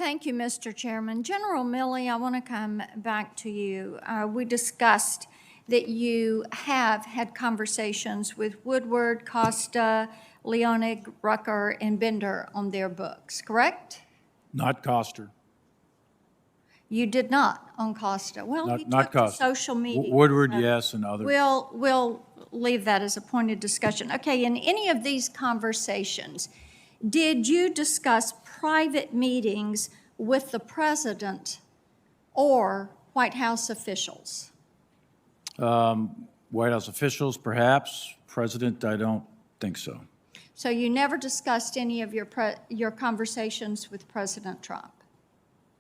Thank you, Mr. Chairman. General Milley, I want to come back to you. We discussed that you have had conversations with Woodward, Costa, Leonig, Rucker, and Bender on their books, correct? Not Costa. You did not on Costa. Well, he Not took to Costa. social media. Woodward, yes, and others. We'll leave that as a point of discussion. Okay, in any of these conversations, did you discuss private meetings with the president or White House officials? White House officials, perhaps. President, I don't think so. So you never discussed any of your conversations with President Trump?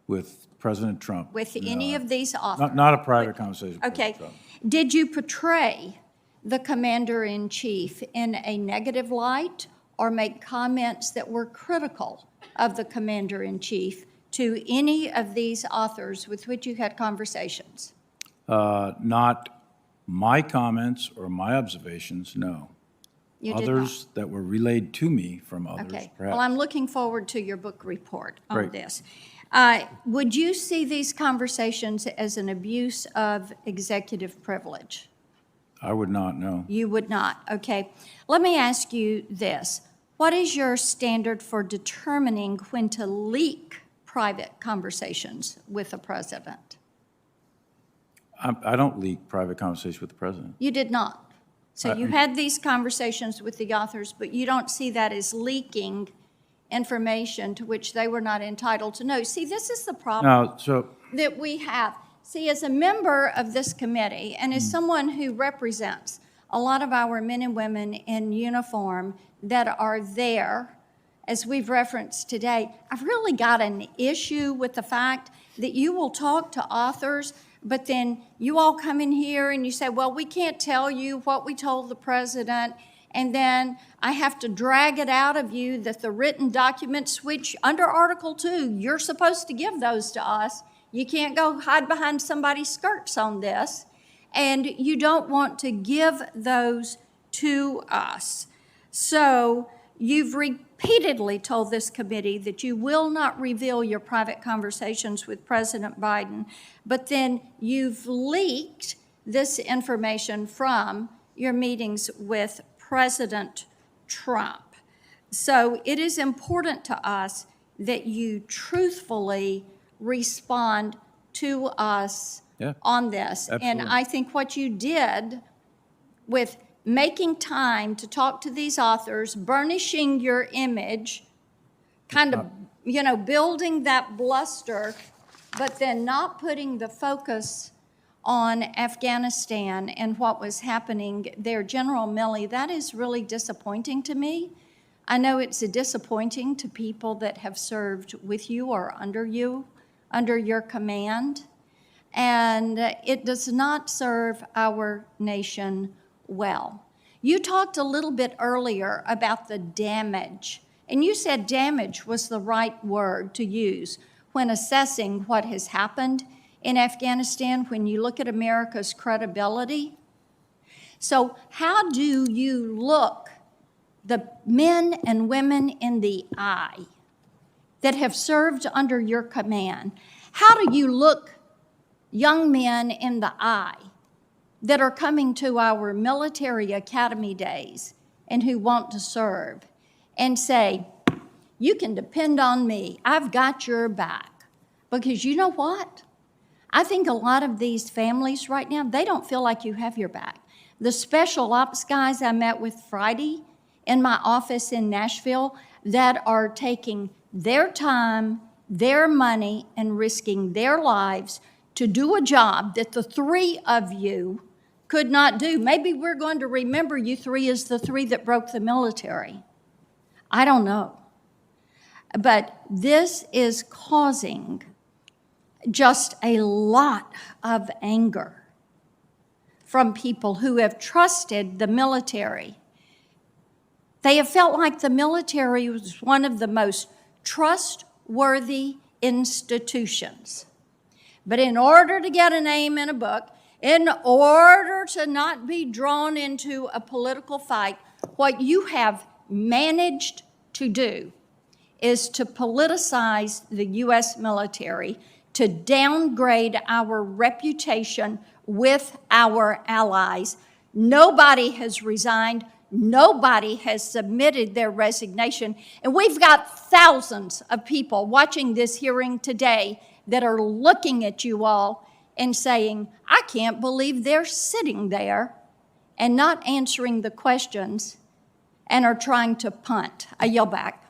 With President Trump. With any of these authors? Not a private conversation with Okay. President Trump. Did you portray the commander-in-chief in a negative light or make comments that were critical of the commander-in-chief to any of these authors with which you had conversations? Not my comments or my observations, no. You did Others that were relayed to me from others, Okay. perhaps. Well, I'm looking forward to your book report on Great. this. Would you see these conversations as an abuse of executive privilege? I would not, no. You would not. Okay. Let me ask you this. What is your standard for determining when to leak private conversations with the president? I don't leak private conversations with the president. You did not. So you had these conversations with the authors, but you don't see that as leaking information to which they were not entitled to know. See, this is the problem Now, so that we have. See, as a member of this committee and as someone who represents a lot of our men and women in uniform that are there, as we've referenced today, I've really got an issue with the fact that you will talk to authors, but then you all come in here and you say, well, we can't tell you what we told the president, and then I have to drag it out of you that the written documents, which under Article 2, you're supposed to give those to us. You can't go hide behind somebody's skirts on this, and you don't want to give those to us. So you've repeatedly told this committee that you will not reveal your private conversations with President Biden, but then you've leaked this information from your meetings with President Trump. So it is important to us that you truthfully respond to us on this. Absolutely. And I think what you did with making time to talk to these authors, burnishing your image, kind of, building that bluster, but then not putting the focus on Afghanistan and what was happening there. General Milley, that is really disappointing to me. I know it's disappointing to people that have served with you or under you, under your command, and it does not serve our nation well. You talked a little bit earlier about the damage, and you said damage was the right word to use when assessing what has happened in Afghanistan when you look at America's credibility. So how do you look the men and women in the eye that have served under your command? How do you look young men in the eye that are coming to our military academy days and who want to serve and say, you can depend on me, I've got your back? Because you know what? I think a lot of these families right now, they don't feel like you have your back. The special ops guys I met with Friday in my office in Nashville that are taking their time, their money, and risking their lives to do a job that the three of you could not do. Maybe we're going to remember you three as the three that broke the military. I don't know. But this is causing just a lot of anger from people who have trusted the military. They have felt like the military was one of the most trustworthy institutions. But in order to get a name in a book, in order to not be drawn into a political fight, what you have managed to do is to politicize the U.S. military, to downgrade our reputation with our allies. Nobody has resigned. Nobody has submitted their resignation. And we've got thousands of people watching this hearing today that are looking at you all and saying, I can't believe they're sitting there and not answering the questions and are trying to punt. I yell back.